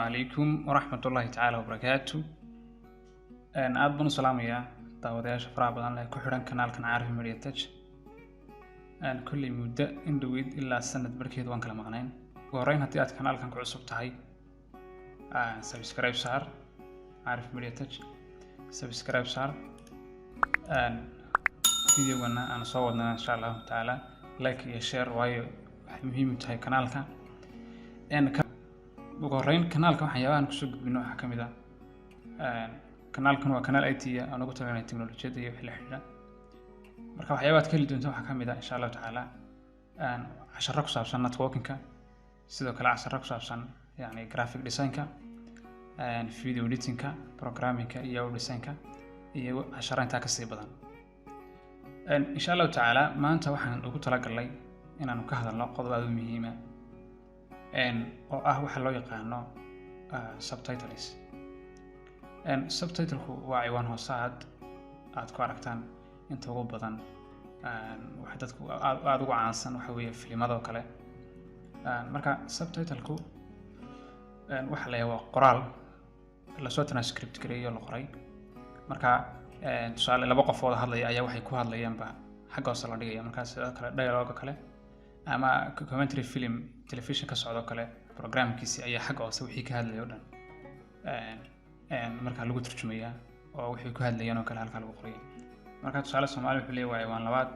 عليكم ورحمة الله تعالى وبركاته. aad baan u salaamayaa daawadayaasha faraha badan ee ku xiran kanaalkan Caarif Media Touch. kulli muddo in dhaweyd ilaa sanad barkeed waan kala maqnayn. ugu horreyn haddii aad kanaalkan ku cusub tahay subscribe saar Caarif Media Touch, subscribe saar videogana aan soo wadnaa insha Allah taala like iyo share waayo waxay muhiim u tahay kanaalka. ugu horreyn kanaalka waxyaabahan ku soo gudbino waxa kamid ah kanaalkan waa kanaal IT aan ugu talagalnay teknolojiyada iyo wixii la xiriira. marka waxyaabaha aad ka heli doonto waxa kamid ah insha Allah taala casharro ku saabsan networking-ka, sidoo kale casharro ku saabsan yani graphic design-ka, video editing-ka, programming-ka iyo design-ka iyo casharro inta ka sii badan. insha Allah taala maanta waxaan ugu talagalnay inaan ka hadalno qodob aad u muhiim ah oo ah waxa loo yaqaano subtitles. subtitle-ku waa ciwaan hoosaad aad ku aragtaan inta ugu badan waxa dadku aad ugu caansan waxa weeye filimada oo kale. marka subtitle-ku waxa la yahay qoraal la soo transcript gareeyo la qoray. marka tusaale laba qof oo hadlaya ayaa waxay ku hadlayaanba xagga hoose la dhigaya. markaas sidoo kale dialogue kale ama commentary film television ka socdo kale programkiisi ayaa xagga hoose wixii ka hadlayo dhan marka lagu turjumayaa oo wixii ku hadlayaan oo kale halka lagu qoray. marka tusaale Soomaali wuxuu leeyahay waan labaad.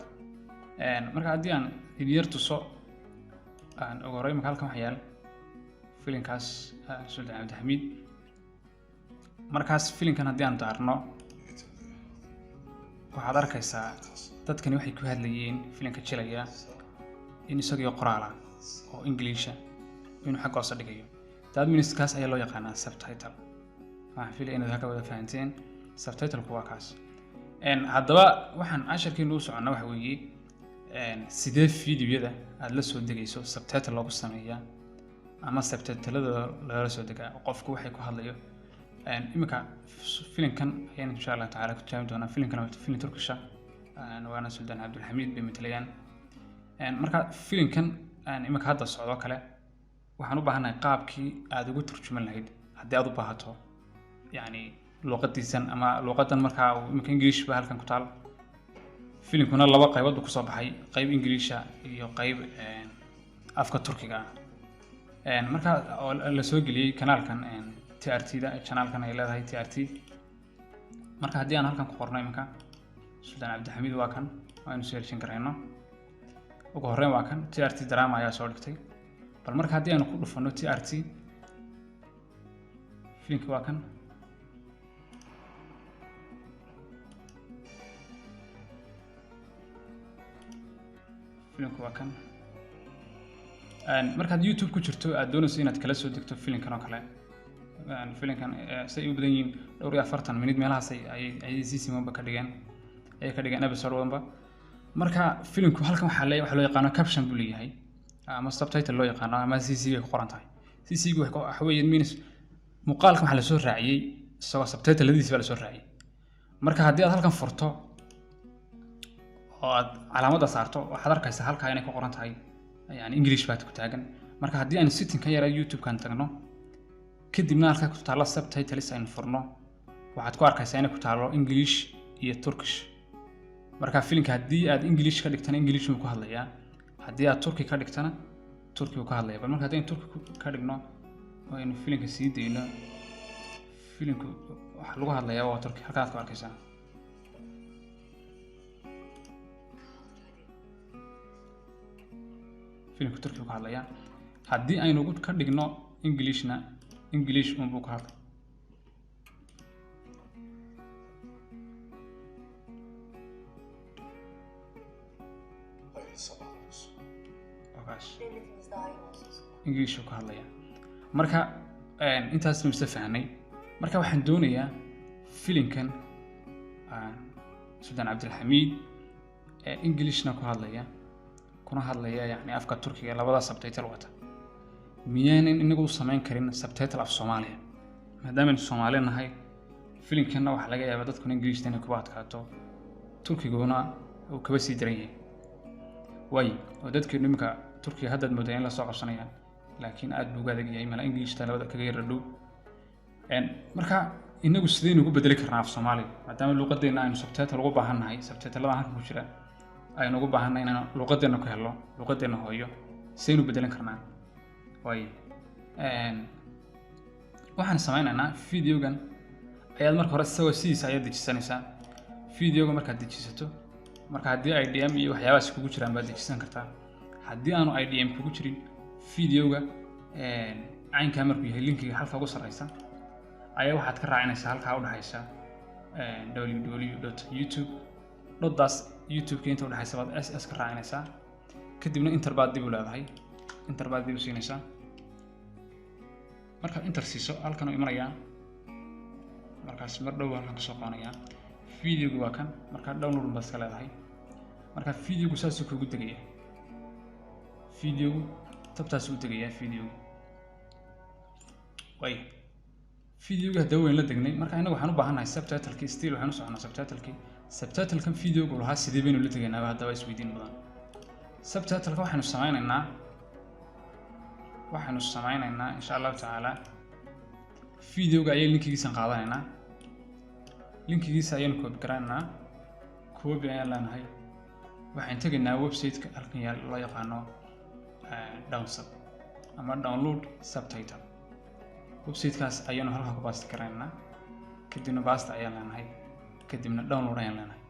marka haddii aan idiyar tuso ugu horreyn marka halkan waxa yaal filimkaas Sultan Cabdixamiid. markaas filimkan haddii aan daarno waxaad arkaysaa dadkani waxay ku hadlayeen filimka jilaya in isagoo qoraal ah oo English ah inuu xagga hoose dhigayo. that means kaas ayaa loo yaqaanaa subtitle. waxaan filayaa inaad halka wada fahanteen subtitle-ku waa kaas. haddaba waxaan casharkeenu u soconaa waxa weeye sidee fiidiyoyada aad la soo degayso subtitle loogu sameeyaa ama subtitle-da loola soo degaa qofku waxay ku hadlayo. imika filimkan ayaan insha Allah taala ku jaamin doonaa. filimkan waa filim Turkish ah waana Sultan Cabdixamiid bay matalayaan. marka filimkan imika hadda socdo kale waxaan u baahanahay qaabkii aad ugu turjuman lahayd haddii aad u baahato yani luqadiisan ama luqadan marka imika English ba halkan ku taal. filimkuna laba qaybood ku soo baxay, qayb English iyo qayb afka Turkiga ah. marka la soo geliyay kanaalkan TRT-da channelkan ay leedahay TRT. marka haddii aan halkan ku qorno imika Sultan Cabdixamiid waa kan aynu search gareyno. ugu horreyn waa kan TRT drama ayaa soo dhigtay. bal marka haddii aan ku dhufano TRT filimka waa kan. filimka waa kan. markaad YouTube ku jirto aad doonayso inaad kala soo degto filimkan oo kale filimkan say u badan yihiin 40 minute meelahaas ay si simanba ka dhigeen episode walba. marka filimku halkan waxa loo yaqaano caption buu leeyahay ama subtitle loo yaqaano ama CC ay ku qoran tahay. CC waxa weeye means muuqaalkan waxa la soo raaciyay isagoo subtitle-diisa la soo raaciyay. marka haddii aad halkan furto oo aad calaamada saarto waxaad arkaysaa halka inay ku qoran tahay yani English baad ku taagan. marka haddii aan setting ka yara YouTube kan tagno kadibna halka ku taala subtitles aynu furno waxaad ku arkaysaa inay ku taalo English iyo Turkish. marka filimka haddii aad English ka dhigtana English uu ku hadlayaa, haddii aad Turki ka dhigtana Turki uu ka hadlayaa. bal marka haddii Turki ka dhigno oo aynu filimka sii deyno filimku waxa lagu hadlayaa waa Turki. halkaad ku arkaysaa filimka Turki uu ka hadlayaa. haddii aynu ka dhigno Englishna English buu ka hadlay. English uu ka hadlaya. marka intaas ma fahanay. marka waxaan doonayaa filimkan Sultan Cabdixamiid Englishna ku hadlaya kuna hadlaya yani afka Turkiga labada subtitle wata. miyaanan inagu samayn karin subtitle af Soomaaliya maadaama Soomaali nahay? filimkana waxa laga yaabaa dadku English tan ku adkaato Turkiguna uu kaba sii daran yahay. way oo dadka nimka Turkiga hadda moodeen la soo qabsanayaan laakiin aad buu gaadhay mala English talabada kaga yar dhow marka inagu sidaynu ugu bedeli karnaa af Soomaali maadaama luqadeena aynu subtitle ugu baahannahay subtitlada halkan ku jira aynu ugu baahannahay inaan luqadeena ku helo luqadeena hooyo sidaynu bedelan karnaa way waxaan sameynaynaa videogan ayaad marka hore soo siisa ayaad dejisanaysaa videoga markaad dejisato marka haddii IDM iyo waxyaabahaas kugu jiraan baad dejisan kartaa haddii aanu IDM kugu jirin videoga caynka markuu yahay linkiga halka ugu sareysa ayaa waxaad ka raacinaysaa halka u dhaxaysa www.youtube.com inta u dhaxaysa baad ss ka raacinaysaa kadibna enter baad dib u leedahay enter baad dib u siinaysaa marka enter siiso halkan uu imanayaa markaas mar dhow halkan ka soo qaanayaa videogu waa kan marka download baad iska leedahay marka videogu saas uu kugu degaya videogu tabtaas uu degaya videogu way videoga hadda weyn la degnay marka inagu waxaan u baahannahay subtitle-kii still waxaan u soconaa subtitle-kan videogu lahaa sidee baynu la degaynaa hadda waa isweydiin badan subtitle-ka waxaanu sameynaynaa insha Allah taala videoga ayay linkigiisa qaadanaynaa linkigiisa ayaan copy garanaynaa copy ayaan leenahay waxaan tagaynaa website-ka halkan loo yaqaano download subtitle website-kaas ayaanu halka ku baasti karaynaa kadibna baasta ayaan leenahay kadibna download ayaan leenahay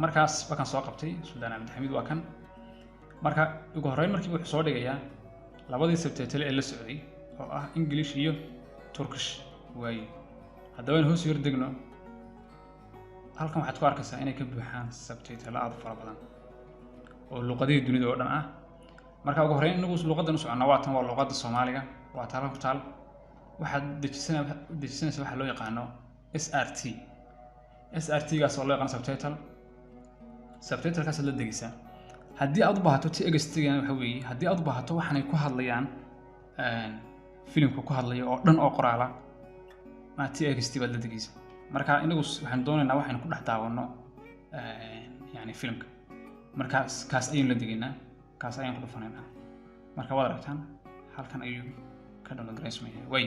markaas wakan soo qabtay Suldaan Cabdixamiid waa kan marka ugu horeyn markii wuxuu soo dhigayaa labadii subtitle ee la socday oo ah English iyo Turkish way haddaba in hoos yar degno halkan waxaad ku arkaysaa inay ka buuxaan subtitle aad fara badan oo luqadii dunida oo dhan ah marka ugu horeyn inagu luqadan u soconaa waa tan waa luqadda Soomaaliga waa talan ku taal waxaad dejisanaysaa waxa loo yaqaano SRT gaas oo loo yaqaan subtitle kaas la degaysaa haddii aad u baahato TXT-ga waxa weeye haddii aad u baahato waxanay ku hadlayaan filimku ku hadlayo oo dhan oo qoraala ma TXT baad la degaysaa marka inagu waxaan doonaynaa waxaan ku dhex daawano yani filimka markaas kaas ayaan la degaynaa kaas ayaan ku dhufanaynaa marka waad aragtaan halkan ayuu ka download gareysmaya way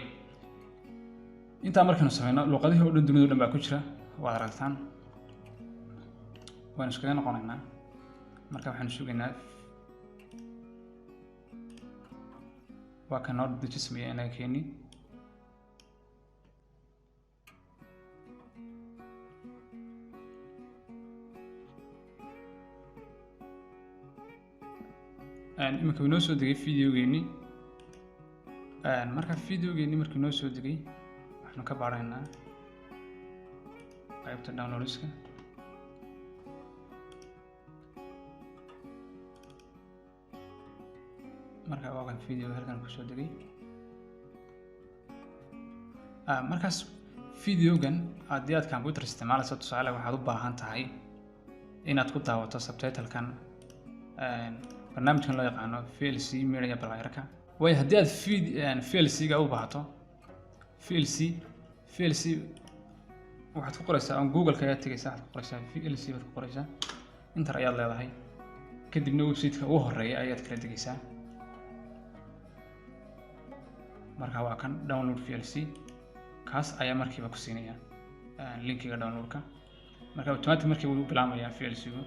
inta markaanu sameyno luqadihii oo dhan dunida oo dhan baa ku jira waad aragtaan waan iskaga noqonaynaa marka waxaan sugaynaa waa kan noo dejismaya inaga keeni iminka inoo soo degay videogeeni marka videogeeni markii inoo soo degay waxaanu ka baaraynaa qaybta downloadska marka waa kan videoga halkan ku soo degay markaas videogan haddii aad computer isticmaalayso tusaale waxaad u baahan tahay inaad ku daawato subtitle-kan barnaamijkan loo yaqaano VLC Media Player-ka way haddii aad VLC-ga u baahato VLC waxaad ku qoraysaa on Google-ka ayaad tagaysaa waxaad ku qoraysaa VLC baad ku qoraysaa enter ayaad leedahay kadibna website-ka ugu horeeya ayaad kala degaysaa marka waa kan download VLC kaas ayaa markiiba ku siinaya linkiga downloadka marka automatic markii uu bilaabaya VLC-gu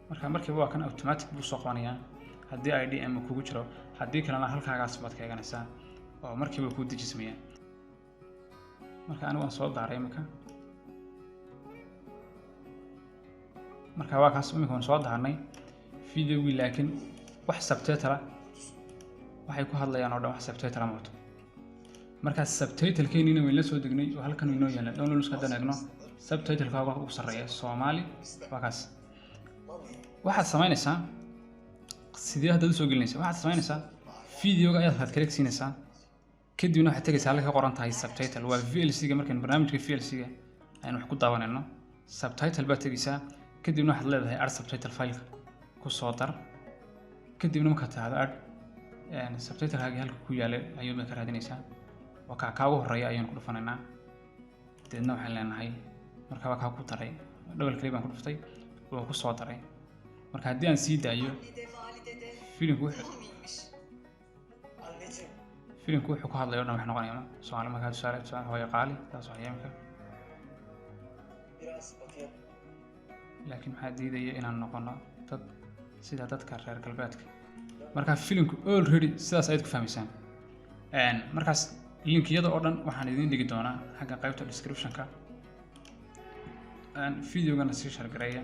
marka markiiba waa kan automatic buu soo qabanaya haddii IDM kugu jiro haddii kalena halkaagaas baad ka eeganaysaa oo markiiba ku dejismaya marka anigu aan soo daaray marka waa kaas imika aan soo daarnay videogi laakiin wax subtitle waxay ku hadlayaan oo dhan wax subtitle ma wato marka subtitle-keenina way la soo degnay oo halkan inoo yaala downloadska haddaan eegno subtitle-ka ugu sarreeya Soomaali waa kaas waxaad samaynaysaa sidii hadda soo gelinaysaa waxaad samaynaysaa videoga ayaad kala siinaysaa kadibna waxaad tagaysaa halka ka qoran tahay subtitle waa VLC-ga markaan barnaamijka VLC-ga ayaan wax ku daawanayno subtitle baad tagaysaa kadibna waxaad leedahay add subtitle file ku soo dar kadibna markaad taado add subtitle-kaaga halka ku yaala ayuu ka raadinaysaa waa ka ugu horeeya ayaan ku dhufanaynaa deedna waxaan leenahay marka waa ka ku daray double click baan ku dhuftay oo ku soo daray marka haddii aan sii daayo filimku filimku wuxuu ka hadlayo dhan wax noqonaya Soomaali markaa tusaale hooyo qaali taas oo yimka laakiin maxaa diidaya inaan noqono dad sida dadka reer galbeedka marka filimku already sidaas ayaad ku fahmaysaan markaas linkiyada oo dhan waxaan idin dhigi doonaa xagga qaybta description-ka videogana sii share gareeya